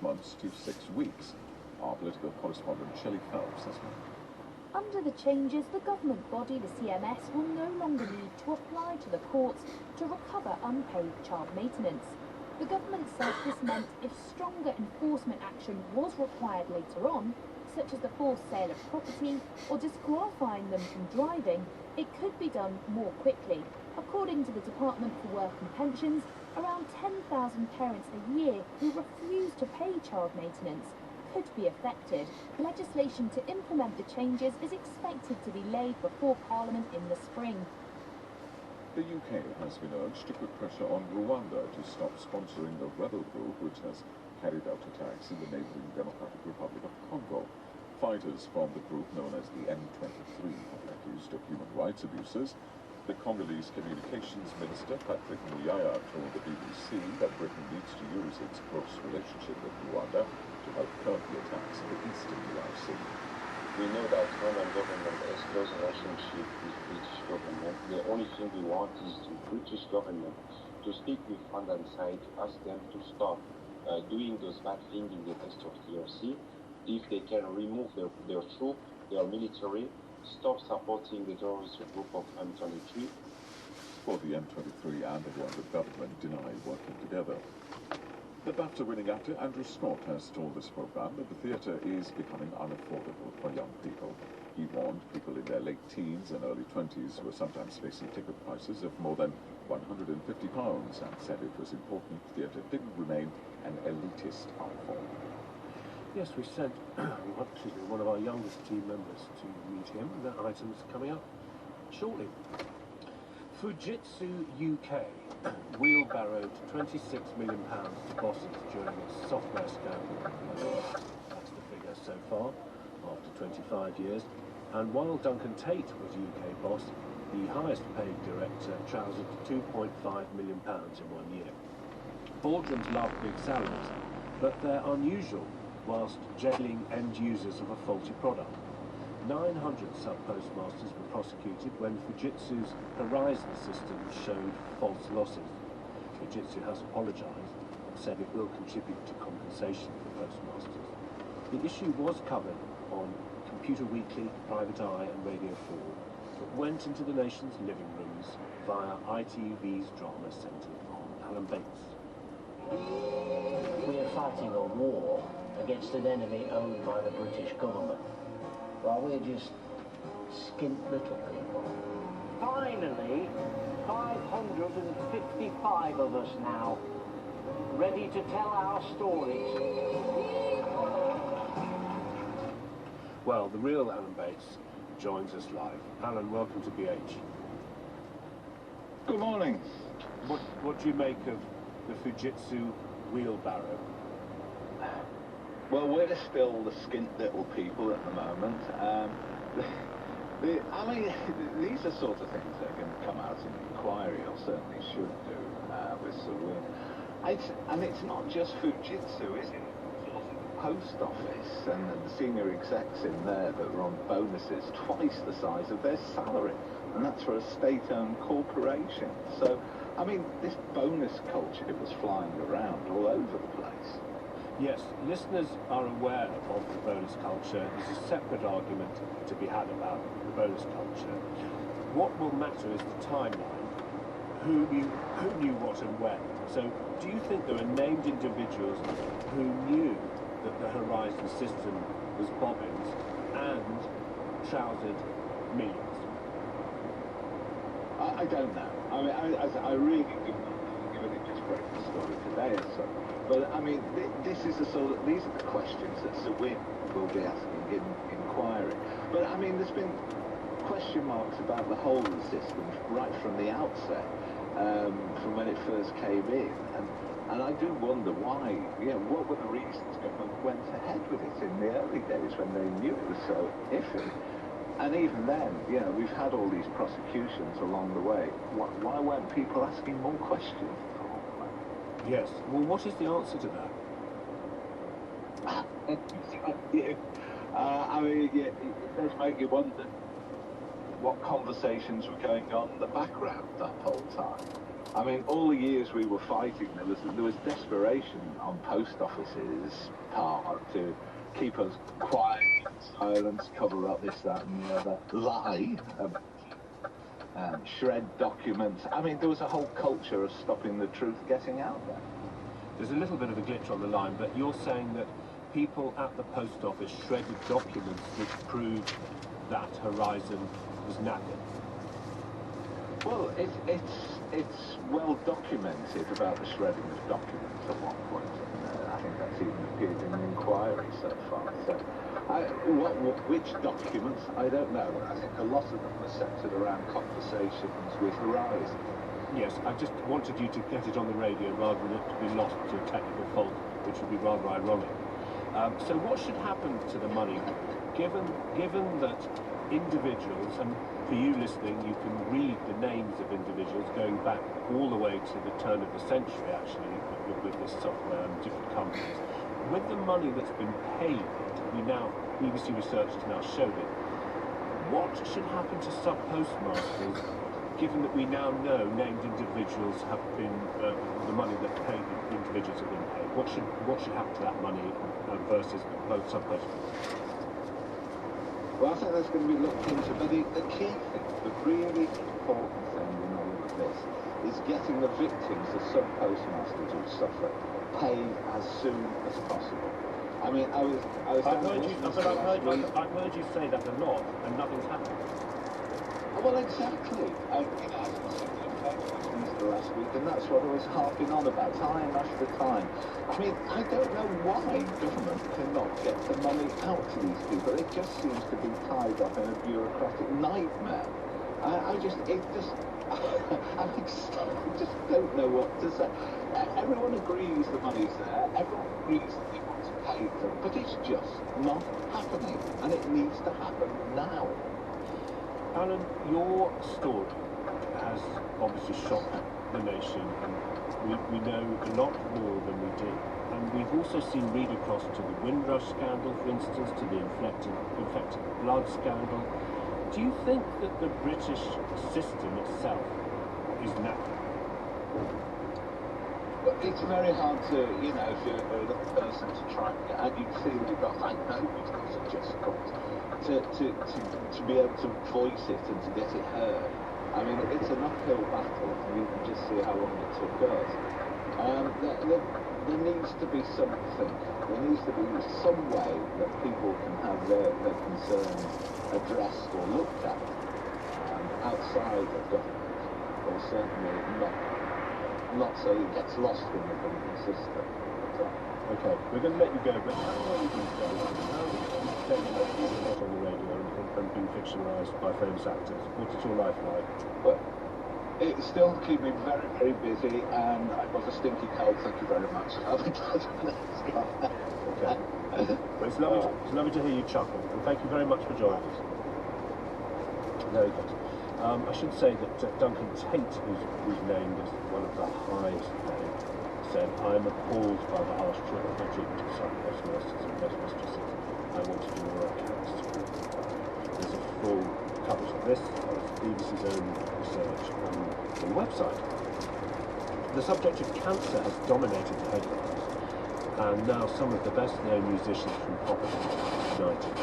months to 6 weeks. Our political correspondent Shelley Phelps has more. Under the changes, the government body, the CMS, will no longer need to apply to the courts to recover unpaid child maintenance. The government said this meant if stronger enforcement action was required later on, such as the forced sale of property or disqualifying them from driving, it could be done more quickly. According to the Department for Work and Pensions, around 10,000 parents a year who refuse to pay child maintenance could be affected. Legislation to implement the changes is expected to be laid before Parliament in the spring. The UK has been urged to put pressure on Rwanda to stop sponsoring a rebel group which has carried out attacks in the neighbouring Democratic Republic of Congo. Fighters from the group known as the M23 have been accused of human rights abuses. The Congolese Communications Minister, Patrick Muyaya, told the BBC that Britain needs to use its close relationship with Rwanda to help curb the attacks in the eastern DRC. We know that Rwandan government has close relationship with British government. The only thing we want is the British government to speak with Rwandan side to ask them to stop doing those bad things in the rest of DRC. If they can remove their troops, their military, stop supporting the terrorist group of M23. Both the M23 and the Rwandan government deny working together. The BAFTA-winning actor Andrew Scott has told this programme that the theatre is becoming unaffordable for young people. He warned people in their late teens and early 20s were sometimes facing ticket prices of more than £150 and said it was important theatre didn't remain an elitist art form. Yes, we sent one of our youngest team members to meet him. That item's coming up shortly. Fujitsu UK wheelbarrowed £26 million to bosses during its software scandal. That's the figure so far, after 25 years. And while Duncan Tate was UK boss, the highest paid director trousered £2.5 million in 1 year. Boardrooms love big salaries, but they're unusual whilst jailing end users of a faulty product. 900 sub-postmasters were prosecuted when Fujitsu's Horizon system showed false losses. Fujitsu has apologised and said it will contribute to compensation for postmasters. The issue was covered on Computer Weekly, Private Eye and Radio 4, but went into the nation's living rooms via ITV's drama centred on Alan Bates. We are fighting a war against an enemy owned by the British government, while we're just skint little people. Finally, 555 of us now, ready to tell our stories. Well, the real Alan Bates joins us live. Alan, welcome to BH. Good morning. What do you make of the Fujitsu wheelbarrow? Well, we're still the skint little people at the moment. I mean, these are sort of things that are going to come out in inquiry, or certainly should do, with Saloon. And it's not just Fujitsu, is it? It's also the post office and the senior execs in there that are on bonuses twice the size of their salary. And that's for a state-owned corporation. So, I mean, this bonus culture was flying around all over the place. Yes, listeners are aware of the bonus culture. There's a separate argument to be had about the bonus culture. What will matter is the timeline. Who knew what and when? So, do you think there are named individuals who knew that the Horizon system was bobbins and trousered millions? I don't know. I mean, I really do not know, given it just broke the story today or so. But I mean, this is the sort of, these are the questions that Sir Win will be asking in inquiry. But I mean, there's been question marks about the whole of the system right from the outset, from when it first came in. And I do wonder why, you know, what were the reasons government went ahead with it in the early days when they knew it was so iffy. And even then, you know, we've had all these prosecutions along the way. Why weren't people asking more questions? Yes. Well, what is the answer to that? I mean, yeah, it does make you wonder what conversations were going on in the background that whole time. I mean, all the years we were fighting, there was desperation on post offices' part to keep us quiet, silence, cover up this, that, and the other, lie, shred documents. I mean, there was a whole culture of stopping the truth getting out there. There's a little bit of a glitch on the line, but you're saying that people at the post office shredded documents which proved that Horizon was knackered. Well, it's well documented about the shredding of documents at one point, and I think that's even appeared in the inquiry so far. So, which documents, I don't know. I think a lot of them were centred around conversations with Horizon. Yes, I just wanted you to get it on the radio rather than it to be lost to a technical fault, which would be rather ironic. So what should happen to the money, given that individuals, and for you listening, you can read the names of individuals going back all the way to the turn of the century, actually, with this software and different companies. With the money that's been paid, BBC Research has now showed it, what should happen to sub-postmasters, given that we now know named individuals have been, the money that paid individuals have been paid? What should happen to that money versus both sub-postmasters? Well, I think that's going to be looked into, but the key thing, the really important thing in all of this, is getting the victims, the sub-postmasters who suffer, paid as soon as possible. I mean, I've heard you say that a lot, and nothing's happened. Well, exactly. I was Westminster last week, and that's what I was harping on about time after time. I mean, I don't know why government cannot get the money out to these people. It just seems to be tied up in a bureaucratic nightmare. I just don't know what to say. Everyone agrees the money's there. Everyone agrees that they want to pay them, but it's just not happening, and it needs to happen now. Alan, your story has obviously shocked the nation, and we know a lot more than we did. And we've also seen read across to the Windrush scandal, for instance, to the infected blood scandal. Do you think that the British system itself is knackered? It's very hard to, if you're a little person, to try and you feel you've got, I know it's not so difficult to be able to voice it and to get it heard. I mean, it's an uphill battle, and you can just see how long it took us. There needs to be something. There needs to be some way that people can have their concerns addressed or looked at outside of government, or certainly not so it gets lost in the government system. Okay, we're going to let you go, but how long have you done? How have you stayed on the radio and been fictionalised by famous actors? What is your life like? Well, it still keeps me very, very busy, and I was a stinky cold, thank you very much. Okay. Well, it's lovely to hear you chuckle, and thank you very much for joining us. Very good. I should say that Duncan Tate, who's named as one of the highest paid, said, "I am appalled by the harsh treatment of sub-postmasters in Westminster City. I want to do more I can to support them." There's a full coverage of this on BBC's own research on the website. The subject of cancer has dominated the headlines, and now some of the best-known musicians from pop are united.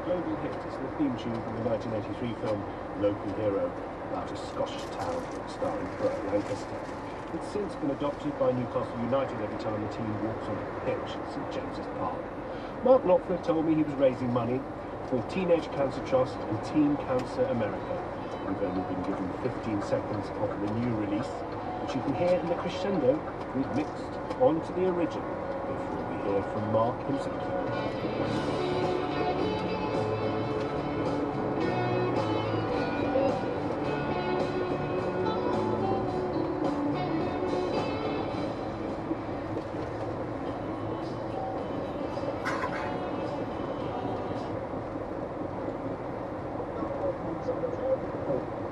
Global hit. It's the theme tune from the 1983 film Local Hero, about a Scottish town starring Burt Lancaster. It's since been adopted by Newcastle United every time the team walks on the pitch at St James's Park. Mark Knopfler told me he was raising money for Teenage Cancer Trust and Teen Cancer America. We've only been given 15 seconds of the new release, which you can hear in the crescendo we've mixed onto the original before we hear from Mark himself.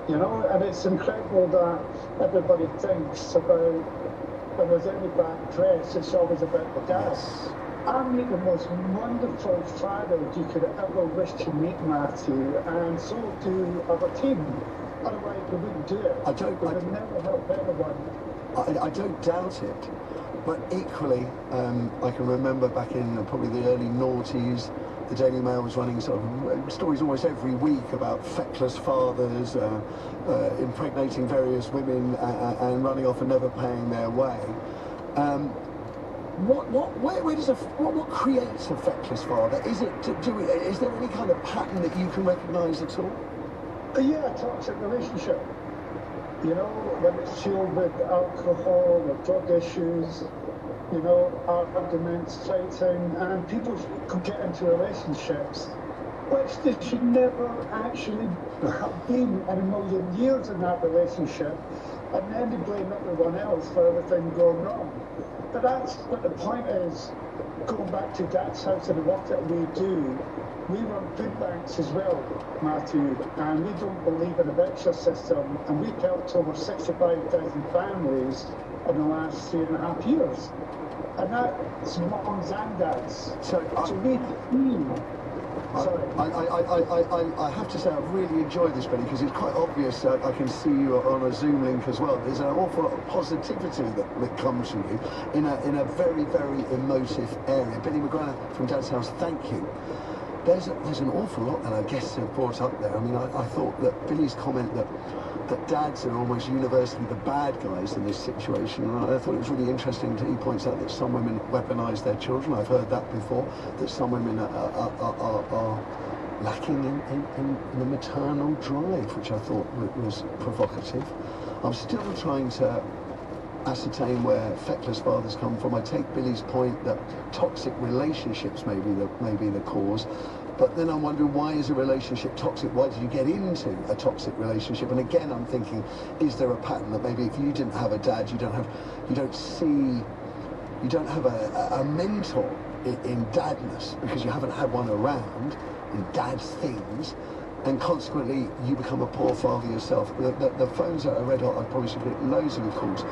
You know, and it's incredible that everybody thinks about when there's any bad press, it's always about the dad. I'm the most wonderful father you could ever wish to meet, Matthew, and so do our team. Otherwise, we wouldn't do it. We would never help anyone. I don't doubt it, but equally, I can remember back in probably the early noughties, the Daily Mail was running sort of stories almost every week about feckless fathers impregnating various women and running off and never paying their way. What creates a feckless father? Is there any kind of pattern that you can recognise at all? Yeah, a toxic relationship. You know, when it's fueled with alcohol or drug issues, you know, arguments, fighting, and people could get into relationships which they should never actually have been in a million years in that relationship, and then they blame everyone else for everything going wrong. But that's what the point is. Going back to Dad's house and the work that we do, we run food banks as well, Matthew, and we don't believe in a voucher system, and we've helped over 65,000 families in the last 3.5 years. And that's moms and dads. So we I have to say I've really enjoyed this, Billy, because it's quite obvious. I can see you on a Zoom link as well. There's an awful lot of positivity that comes from you in a very, very emotive area. Billy McGrath from Dad's House, thank you. There's an awful lot that our guests have brought up there. I mean, I thought that Billy's comment that dads are almost universally the bad guys in this situation, and I thought it was really interesting that he points out that some women weaponise their children. I've heard that before, that some women are lacking in the maternal drive, which I thought was provocative. I'm still trying to ascertain where feckless fathers come from. I take Billy's point that toxic relationships may be the cause, but then I'm wondering, why is a relationship toxic? Why did you get into a toxic relationship? And again, I'm thinking, is there a pattern that maybe if you didn't have a dad, you don't have a mentor in dadness, because you haven't had one around in dad's things, and consequently you become a poor father yourself. The phones are red hot. I probably should get loads of your calls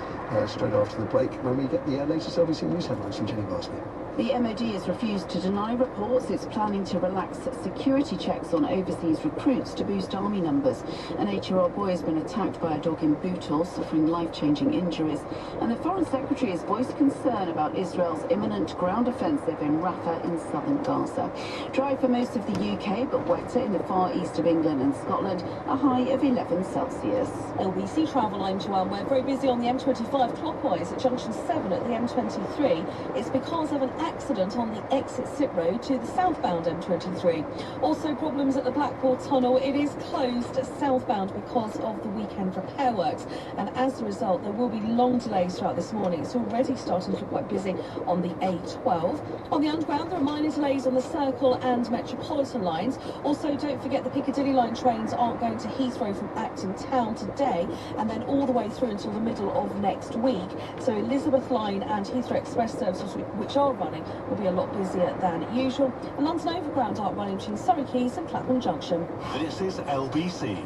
straight after the break when we get the latest LBC News headlines from Jenny Barsby. The MOD has refused to deny reports it's planning to relax security checks on overseas recruits to boost army numbers. An 8-year-old boy has been attacked by a dog in Bhutol, suffering life-changing injuries. And the Foreign Secretary has voiced concern about Israel's imminent ground offensive in Rafah in southern Gaza. Dry for most of the UK, but wetter in the far east of England and Scotland, a high of 11 Celsius. LBC travel, I'm Joanne. We're very busy on the M25 clockwise at junction 7 at the M23. It's because of an accident on the exit SIP road to the southbound M23. Also problems at the Blackwall Tunnel. It is closed southbound because of the weekend repair works, and as a result there will be long delays throughout this morning. It's already starting to look quite busy on the A12. On the underground there are minor delays on the Circle and Metropolitan lines. Also don't forget the Piccadilly line trains aren't going to Heathrow from Acton Town today, and then all the way through until the middle of next week. So Elizabeth line and Heathrow Express services, which are running, will be a lot busier than usual. And London Overground aren't running between Surrey Quays and Clapham Junction. This is LBC.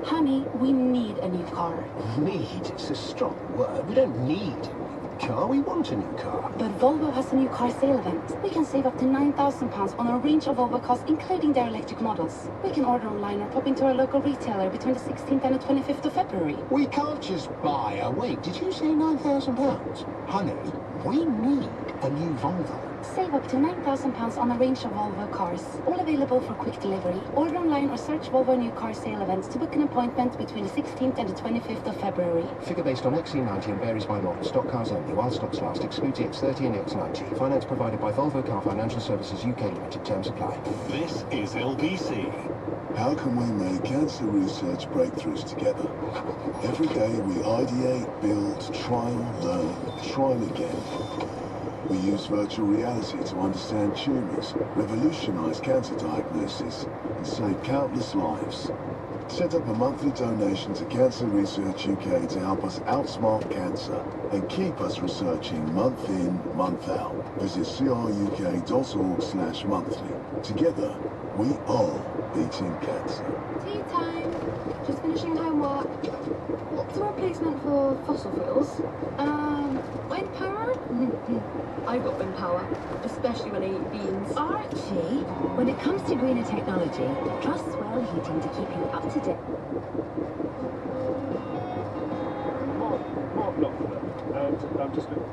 Honey, we need a new car. Need? It's a strong word. We don't need a new car. We want a new car. But Volvo has a new car sale event. We can save up to £9,000 on a range of Volvo cars, including their electric models. We can order online or pop into our local retailer between the 16th and the 25th of February. We can't just buy a wait. Did you say £9,000? Honey, we need a new Volvo. Save up to £9,000 on a range of Volvo cars, all available for quick delivery. Order online or search Volvo new car sale events to book an appointment between the 16th and the 25th of February. Figure based on XC90 and varies by model. Stock cars only, while stocks last. Excludes EX30 and EX90. Finance provided by Volvo Car Financial Services UK Limited. Terms apply. This is LBC. How can we make cancer research breakthroughs together? Every day we ideate, build, trial, learn, try again. We use virtual reality to understand tumours, revolutionise cancer diagnosis, and save countless lives. Set up a monthly donation to Cancer Research UK to help us outsmart cancer and keep us researching month in, month out. Visit cruk.org/monthly. Together, we are beating cancer. Tea time. Just finishing homework. What's the replacement for fossil fuels? Wind power? I've got wind power, especially when I eat beans. Archie, when it comes to greener technology, trust Swell Heating to keep you up to date. Mark Knopfler, and I'm just looking.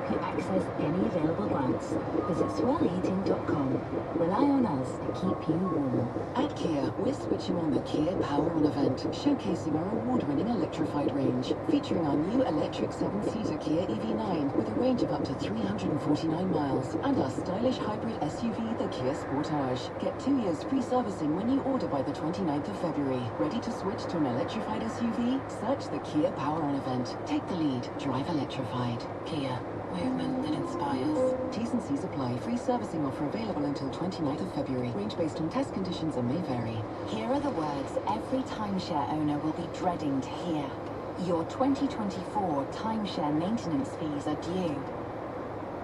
To access any available grants, visit swellheating.com. Rely on us to keep you warm. At Kia, we're switching on the Kia Power On event, showcasing our award-winning electrified range, featuring our new electric 7-seater Kia EV9 with a range of up to 349 miles, and our stylish hybrid SUV, the Kia Sportage. Get 2 years free servicing when you order by the 29th of February. Ready to switch to an electrified SUV? Search the Kia Power On event. Take the lead. Drive electrified. Kia. Movement that inspires. T's and C's apply. Free servicing offer available until 29th of February. Range based on test conditions and may vary. Here are the words every timeshare owner will be dreading to hear. Your 2024 timeshare maintenance fees are due.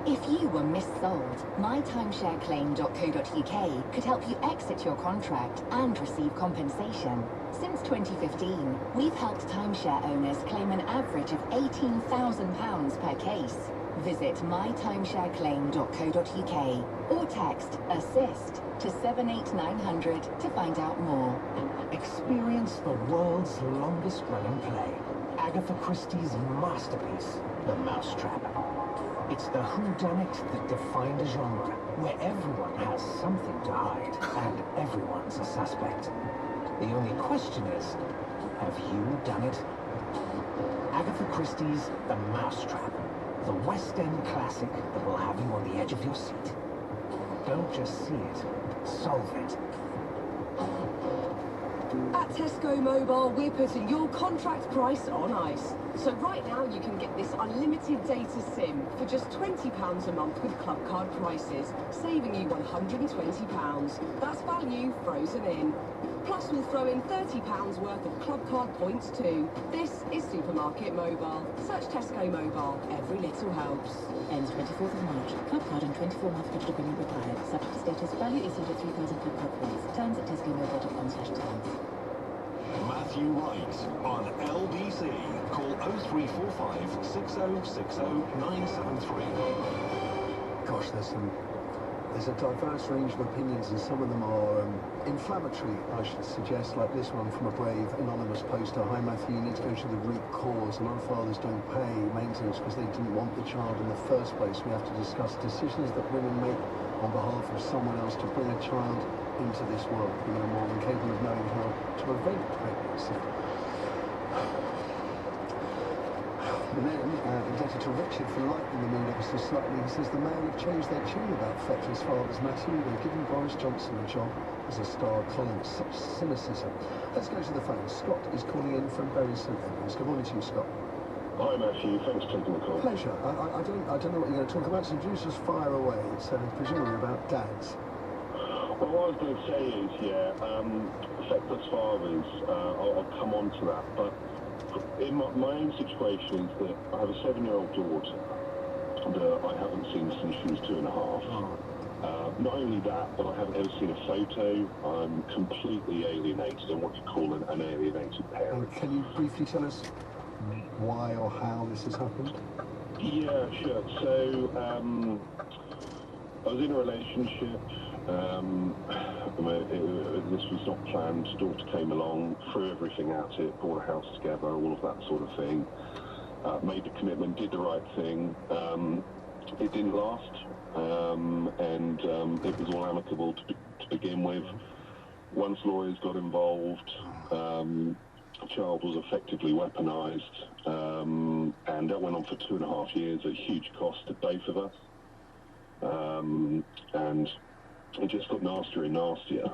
If you were missold, mytimeshareclaim.co.uk could help you exit your contract and receive compensation. Since 2015, we've helped timeshare owners claim an average of £18,000 per case. Visit mytimeshareclaim.co.uk or text ASSIST to 78900 to find out more. Experience the world's longest running play. Agatha Christie's masterpiece, The Mousetrap. It's the whodunit that defined a genre, where everyone has something to hide and everyone's a suspect. The only question is, have you done it? Agatha Christie's The Mousetrap, the West End classic that will have you on the edge of your seat. Don't just see it, solve it. At Tesco Mobile, we're putting your contract price on ice. So right now you can get this unlimited data SIM for just £20 a month with Club Card prices, saving you £120. That's value frozen in. Plus we'll throw in £30 worth of Club Card points too. This is Supermarket Mobile. Search Tesco Mobile. Every little helps. Ends 24th of March. Club Card and 24-month credit agreement required. Subject to status. Value is under 3,000 Club Card points. Terms at tescomobile.com/terms. Matthew Wright on LBC. Call 0345 6060 973. Gosh, there's a diverse range of opinions, and some of them are inflammatory, I should suggest, like this one from a brave anonymous poster. Hi Matthew, you need to go to the root cause. A lot of fathers don't pay maintenance because they didn't want the child in the first place. We have to discuss decisions that women make on behalf of someone else to bring a child into this world. Women are more than capable of knowing how to prevent pregnancy. And then, indebted to Richard for lightening the mood ever so slightly, he says the Mail have changed their tune about feckless fathers, Matthew. They're giving Boris Johnson a job as a star column. Such cynicism. Let's go to the phone. Scott is calling in from Bury St Edmunds. Good morning to you, Scott. Hi Matthew, thanks for taking the call. Pleasure. I don't know what you're going to talk about, so do just fire away. It's presumably about dads. Well, what I was going to say is, feckless fathers, I'll come on to that, but in my own situation is that I have a 7-year-old daughter that I haven't seen since she was 2.5. Not only that, but I haven't ever seen a photo. I'm completely alienated. I'm what you call an alienated parent. Can you briefly tell us why or how this has happened? Yeah, sure. So, I was in a relationship. This was not planned. Daughter came along, threw everything at it, bought a house together, all of that sort of thing. Made the commitment, did the right thing. it didn't last, and it was all amicable to begin with. Once lawyers got involved, the child was effectively weaponised, and that went on for 2.5 years, a huge cost to both of us. And it just got nastier and nastier.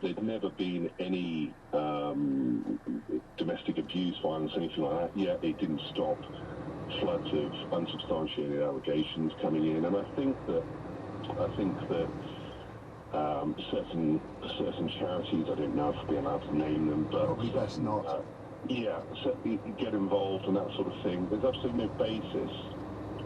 There'd never been any domestic abuse, violence, anything like that. Yet it didn't stop. Floods of unsubstantiated allegations coming in, and I think that certain charities, I don't know if we're allowed to name them, but probably best not. Yeah, certainly get involved and that sort of thing. There's absolutely no basis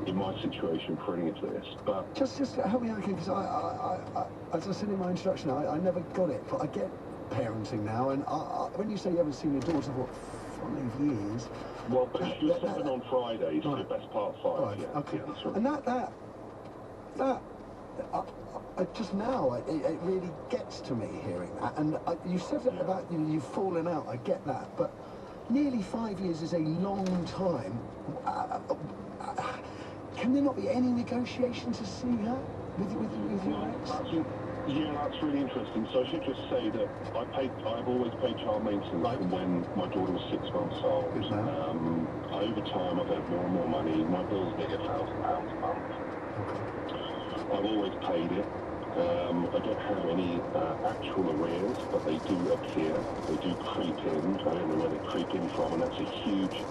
in my situation for any of this, but just help me out, because I as I said in my introduction, I never got it, but I get parenting now, and when you say you haven't seen your daughter for 5 years, well, she was 7 on Friday, so right. the best part 5. Right. Yeah, Okay. yeah, that's right. And that just now, it really gets to me hearing that. And you said it about you've fallen out. I get that, but nearly 5 years is a long time. Can there not be any negotiation to see her with your ex? Yeah, that's really interesting. So I should just say that I've always paid child maintenance from when my daughter was 6 months old. Over time, I've had more and more money. My bill's nearly £1,000 a month. I've always paid it. I don't have any actual arrears, but they do appear. They do creep in. I don't know where they creep in from, and that's a huge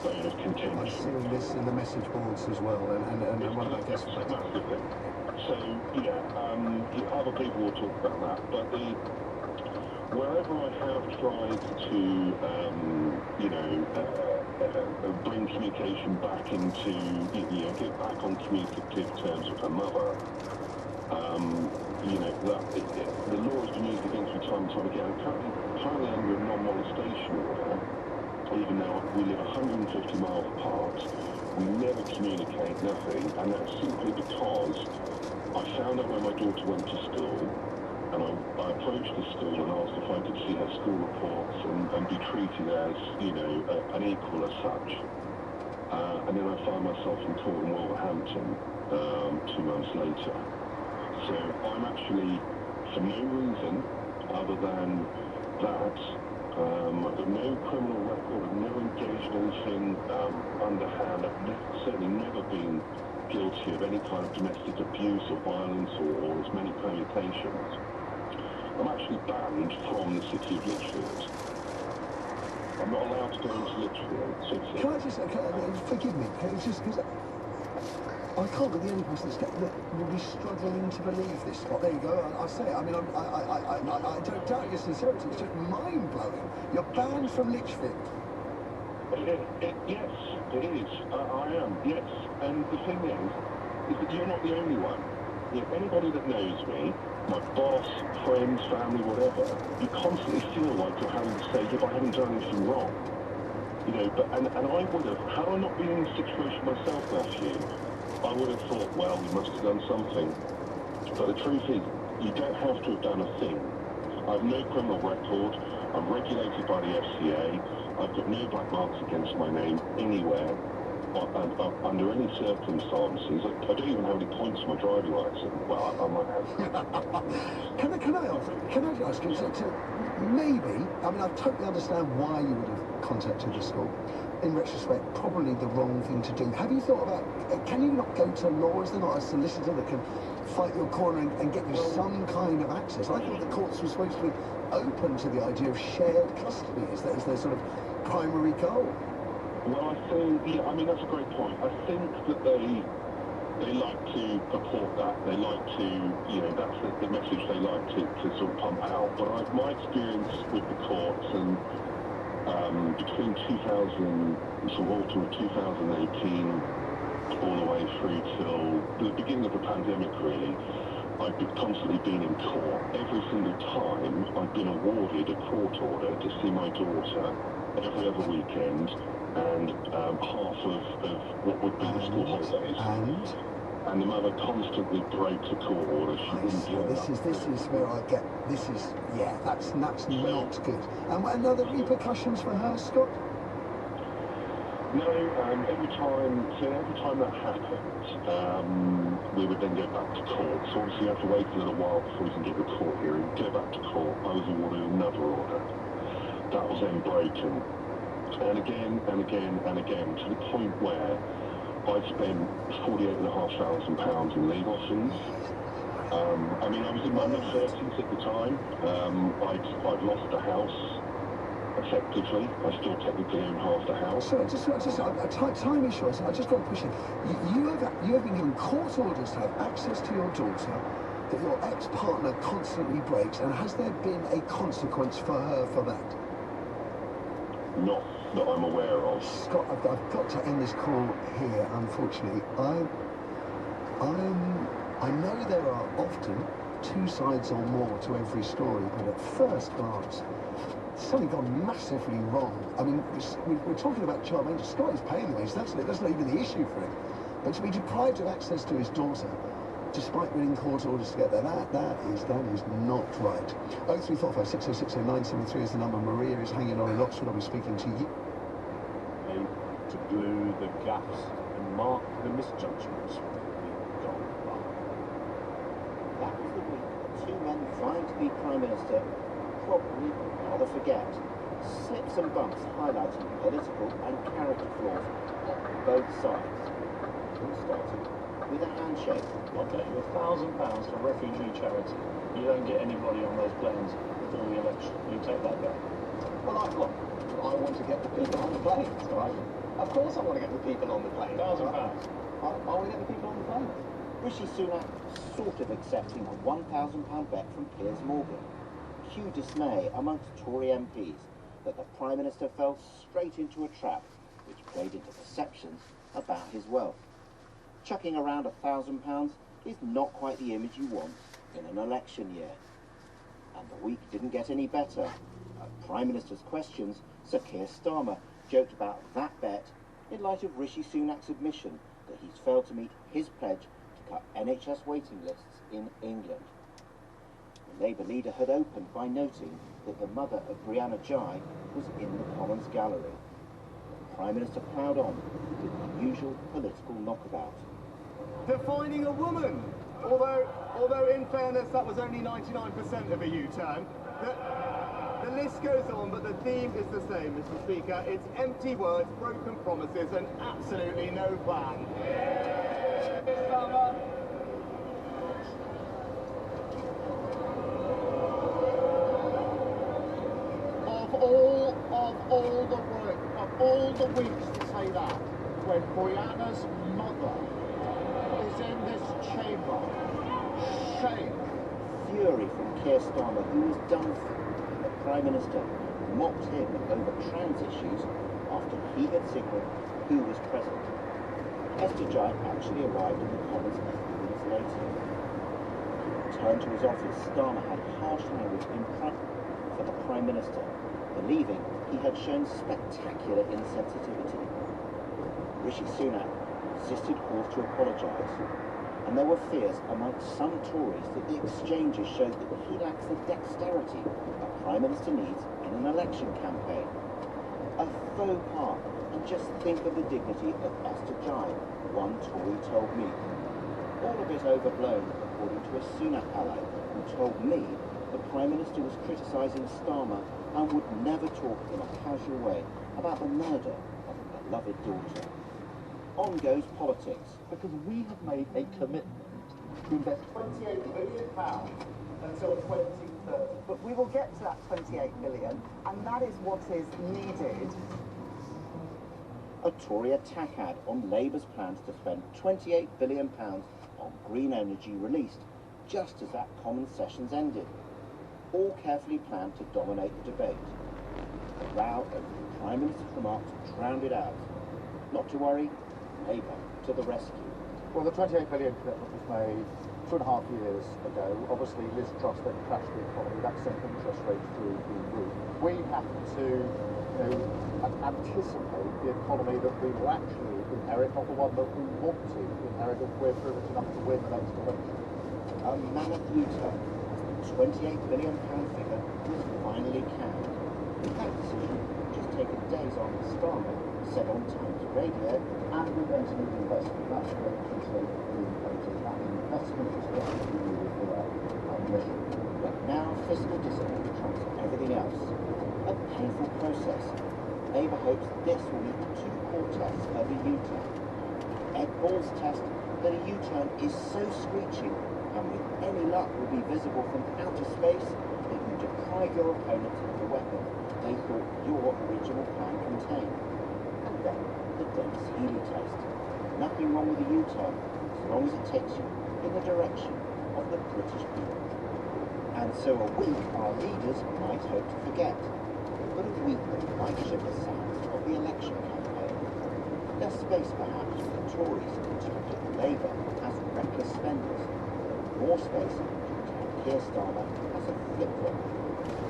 bone of contention. I'm seeing this in the message boards as well, and one of my guests. So, yeah, other people will talk about that, but wherever I have tried to, bring communication back into, get back on communicative terms with her mother, the law has been used against me time and time again. I'm currently under a non-molestation order, even though we live 150 miles apart. We never communicate, nothing, and that's simply because I found out where my daughter went to school, and I approached the school and asked if I could see her school reports and be treated as, an equal as such. And then I found myself in court in Wolverhampton 2 months later. So I'm actually, for no reason other than that, I've got no criminal record, I've never engaged in anything underhand, I've certainly never been guilty of any kind of domestic abuse or violence or as many permutations. I'm actually banned from the city of Lichfield. I'm not allowed to go into Lichfield city. Can I just, forgive me, it's just because I can't be the only person that will be struggling to believe this. Well, there you go, I say it. I mean, I don't doubt your sincerity, it's just mind-blowing. You're banned from Lichfield. Yes, it is. I am, yes. And the thing is that you're not the only one. Anybody that knows me, my boss, friends, family, whatever, you constantly feel like you're having to say, if I haven't done anything wrong. But I would have, had I not been in this situation myself, Matthew, I would have thought, well, you must have done something. But the truth is, you don't have to have done a thing. I have no criminal record. I'm regulated by the FCA. I've got no black marks against my name anywhere. Under any circumstances, I don't even have any points on my driving license. Well, I might have. Can I ask you to maybe? I mean, I totally understand why you would have contacted the school. In retrospect, probably the wrong thing to do. Have you thought about? Can you not go to law? Is there not a solicitor that can fight your corner and get you some kind of access? I thought the courts were supposed to be open to the idea of shared custody as their sort of primary goal. Well, I think, I mean, that's a great point. I think that they like to purport that. They like to, that's the message they like to sort of pump out. But my experience with the courts and between autumn of 2018 all the way through till the beginning of the pandemic, really, I've constantly been in court. Every single time I've been awarded a court order to see my daughter every other weekend, and half of what would be the school holidays. And the mother constantly breaks a court order. She wouldn't do that. This is where I get. That's not good. And are there repercussions for her, Scott? No, every time that happened, we would then go back to court. So obviously you have to wait a little while before you can get the court hearing. Go back to court, I was awarded another order. That was then broken. And again, and again, and again, to the point where I spent £48,500 in legal fees. I mean, I was in my mid-30s at the time. I'd lost the house. Effectively, I still technically own half the house. So, just a time issue. I just got to push it. You have been given court orders to have access to your daughter that your ex-partner constantly breaks, and has there been a consequence for her for that? Not that I'm aware of. Scott, I've got to end this call here, unfortunately. I know there are often two sides or more to every story, but at first glance, something gone massively wrong. I mean, we're talking about child maintenance. Scott is paying the wage. That's not even the issue for him. But to be deprived of access to his daughter, despite winning court orders to get there, that is not right. 0345 6060 973 is the number. Maria is hanging on in Oxford. I'll be speaking to you. To glue the gaps and mark the misjudgments we've gone by. That was the week that two men trying to be Prime Minister probably rather forget. Slips and bumps highlighting political and character flaws on both sides. It all started with a handshake. I'll bet you £1,000 for refugee charity. You don't get anybody on those planes before the election. You take that bet. Well, I want to get the people on the planes, right? Of course I want to get the people on the plane. £1,000. I want to get the people on the plane. Rishi Sunak sort of accepting a £1,000 bet from Piers Morgan. Cue dismay amongst Tory MPs that the Prime Minister fell straight into a trap which played into perceptions about his wealth. Chucking around £1,000 is not quite the image you want in an election year. And the week didn't get any better. At Prime Minister's questions, Sir Keir Starmer joked about that bet in light of Rishi Sunak's admission that he's failed to meet his pledge to cut NHS waiting lists in England. The Labour leader had opened by noting that the mother of Brianna Ghey was in the Commons gallery. The Prime Minister ploughed on with the usual political knockabout. Defining a woman! Although in fairness, that was only 99% of a U-turn. The list goes on, but the theme is the same, Mr. Speaker. It's empty words, broken promises, and absolutely no plan. Of all the weeks to say that, when Brianna's mother is in this chamber, shame. Fury from Keir Starmer, who was done for. The Prime Minister mocked him over trans issues after he had signalled who was present. Esther Ghey actually arrived in the Commons a few minutes later. He returned to his office. Starmer had harsh language in private for the Prime Minister, believing he had shown spectacular insensitivity. Rishi Sunak insisted calls to apologise, and there were fears amongst some Tories that the exchanges showed that he lacks the dexterity a Prime Minister needs in an election campaign. A faux pas, and just think of the dignity of Esther Ghey, one Tory told me. All of it overblown, according to a Sunak ally who told me the Prime Minister was criticising Starmer and would never talk in a casual way about the murder of a beloved daughter. On goes politics. Because we have made a commitment to invest £28 billion until 2030. But we will get to that 28 billion, and that is what is needed. A Tory attack ad on Labour's plans to spend £28 billion on green energy released just as that Commons sessions ended. All carefully planned to dominate the debate. The row over the Prime Minister's remarks drowned it out. Not to worry, Labour to the rescue. Well, the 28 billion commitment was made 2.5 years ago. Obviously, Liz Truss then crashed the economy. That sent interest rates through the roof. We have to anticipate the economy that we will actually inherit, not the one that we want to inherit if we're privileged enough to win the next election. A mammoth U-turn. £28 billion figure was finally canned. With that decision just taken days after Starmer said on Times Radio, and we're going to need investment. That's what Kingsland indicated. That investment is definitely needed for our mission. But now fiscal discipline trumps everything else. A painful process. Labour hopes this will lead to 2 core tests of a U-turn. Ed Ball's test that a U-turn is so screeching and with any luck will be visible from outer space that you deprive your opponent of the weapon they thought your original plan contained. And then the Denis Healey test. Nothing wrong with a U-turn as long as it takes you in the direction of the British people. And so a week our leaders might hope to forget, but a week that might shiver the sands of the election campaign. There's space perhaps for the Tories to interpret Labour as reckless spenders, more space to attack Keir Starmer as a flip-flop,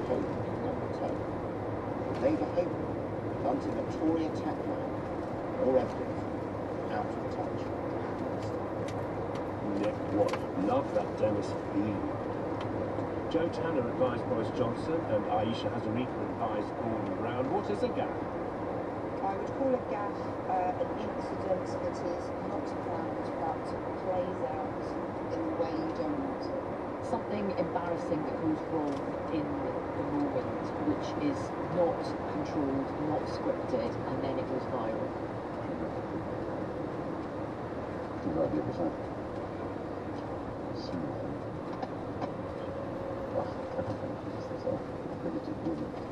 hope number 10. Labour hope, blunting the Tory attack line, more evidence, out of touch. Nick Watt, love that Denis Healey. Joe Tanner advised Boris Johnson and Aisha Hazarika advised Gordon Brown. What is a gaffe? I would call a gaffe an incident that is not planned but plays out in the way you don't want it. Something embarrassing that goes wrong in the moment, which is not controlled, not scripted, and then it goes viral.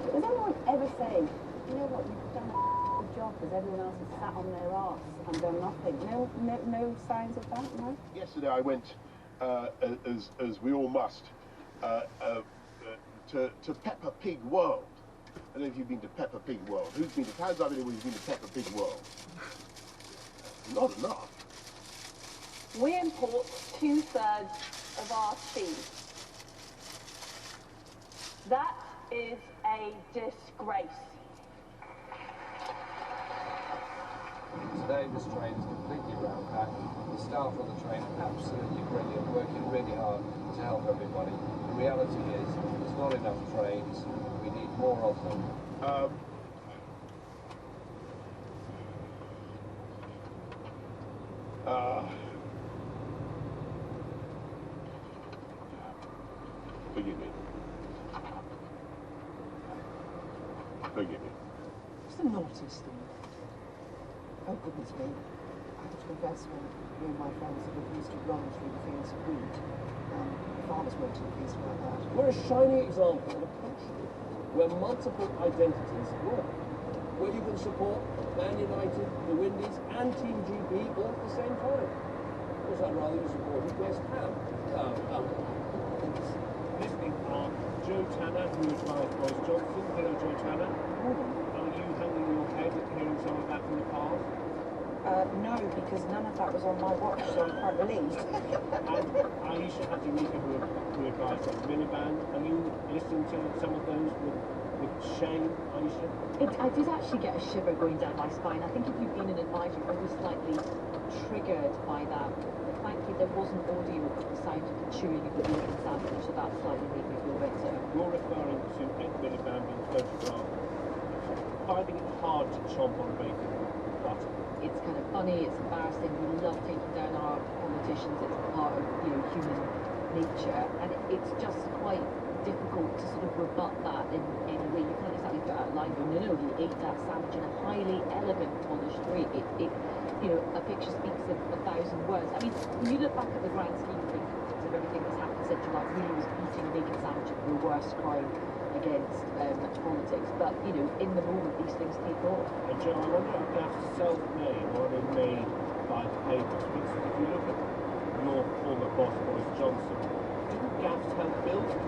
Does anyone ever say, you know what, you've done a good job because everyone else has sat on their arse and done nothing? No signs of that, no? Yesterday I went, as we all must, to Peppa Pig World. I don't know if you've been to Peppa Pig World. Who's been to, how's everyone who's been to Peppa Pig World? Not enough. We import 2/3 of our cheese. That is a disgrace. Today this train is completely round-packed. The staff on the train are absolutely brilliant, working really hard to help everybody. The reality is there's not enough trains. We need more of them. Forgive me. Forgive me. What's the naughtiest thing? Oh, goodness me. I have to confess, when me and my friends have used to run through the fields of wheat, farmers weren't too pleased about that. We're a shining example of a country where multiple identities work, where you can support Man United, the Windies, and Team GB all at the same time. Or is that rather you supported West Ham? Listening are Joe Tanner, who advised Boris Johnson. Hello, Joe Tanner. Are you hanging your head at hearing some of that from the past? No, because none of that was on my watch, so I'm quite relieved. And Aisha Hazarika, who advised on Miliband, are you listening to some of those with shame, Aisha? I did actually get a shiver going down my spine. I think if you've been an advisor, you're always slightly triggered by that. But thankfully, there wasn't audio of the sound of the chewing of the bacon sandwich, so that slightly made me feel better. You're referring to Ed Miliband being photographed, finding it hard to chomp on bacon butter. It's kind of funny, it's embarrassing, we love taking down our politicians, it's part of, human nature, and it's just quite difficult to sort of rebut that in any way. You can't exactly put out a line going, no, he ate that sandwich in a highly elegant, polished way. A picture speaks of 1,000 words. I mean, when you look back at the grand scheme of things, of everything that's happened since July, really was eating a bacon sandwich the worst crime against politics. But, in the moment, these things take off. And Joe, I wonder if that's self-made or they're made by the papers. Because if you look at your former boss, Boris Johnson, didn't gaffes help build it?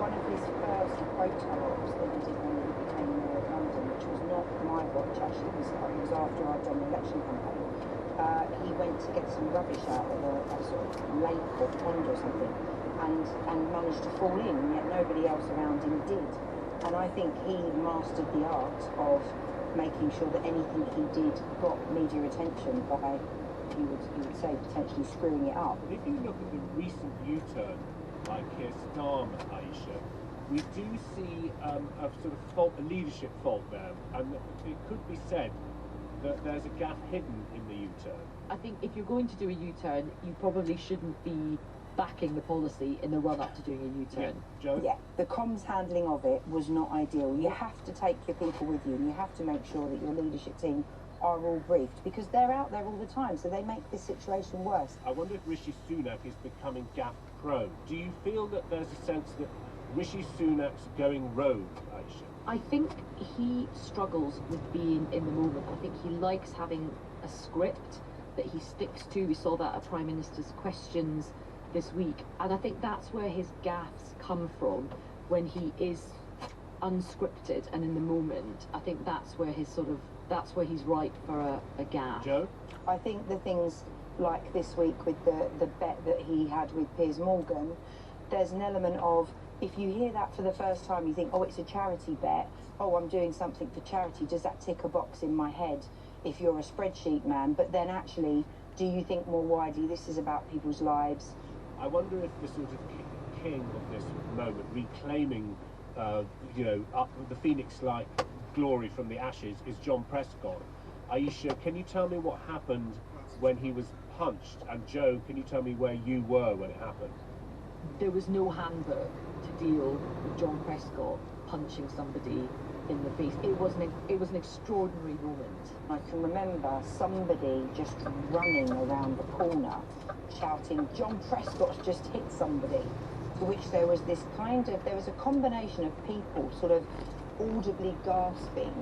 One of his first photos that he did when he became mayor of London, which was not my watch actually, it was after I'd done the election campaign. He went to get some rubbish out of a sort of lake or pond or something, and managed to fall in, and yet nobody else around him did. And I think he mastered the art of making sure that anything he did got media attention by, you would say, potentially screwing it up. But if you look at the recent U-turn by Keir Starmer, Aisha, we do see a sort of fault, a leadership fault there, and it could be said that there's a gaffe hidden in the U-turn. I think if you're going to do a U-turn, you probably shouldn't be backing the policy in the run-up to doing a U-turn. Yeah. Joe? Yeah, the comms handling of it was not ideal. You have to take your people with you, and you have to make sure that your leadership team are all briefed, because they're out there all the time, so they make this situation worse. I wonder if Rishi Sunak is becoming gaffe prone. Do you feel that there's a sense that Rishi Sunak's going rogue, Aisha? I think he struggles with being in the moment. I think he likes having a script that he sticks to. We saw that at Prime Minister's questions this week, and I think that's where his gaffes come from, when he is unscripted and in the moment. I think that's where he's ripe for a gaffe. Joe? I think the things like this week with the bet that he had with Piers Morgan, there's an element of, if you hear that for the first time, you think, oh, it's a charity bet, oh, I'm doing something for charity, does that tick a box in my head if you're a spreadsheet man? But then actually, do you think more widely, this is about people's lives? I wonder if the sort of king of this moment, reclaiming, the phoenix-like glory from the ashes, is John Prescott. Aisha, can you tell me what happened when he was punched? And Joe, can you tell me where you were when it happened? There was no handbook to deal with John Prescott punching somebody in the face. It was an extraordinary moment. I can remember somebody just running around the corner shouting, John Prescott's just hit somebody, to which there was a combination of people sort of audibly gasping,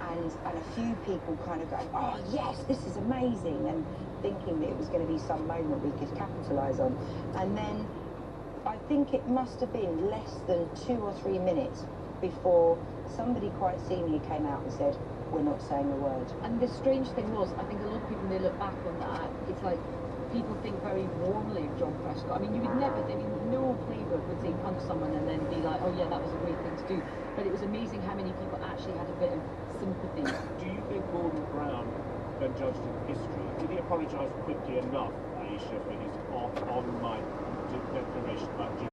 and a few people kind of going, oh yes, this is amazing, and thinking that it was going to be some moment we could capitalise on. And then I think it must have been less than 2 or 3 minutes before somebody quite senior came out and said, we're not saying a word. And the strange thing was, I think a lot of people, when they look back on that, it's like people think very warmly of John Prescott. I mean, you would never, no playbook would say punch someone and then be like, oh yeah, that was a great thing to do. But it was amazing how many people actually had a bit of sympathy. Do you think Gordon Brown, when judged in history, did he apologise quickly enough, Aisha, for his on-mic declaration about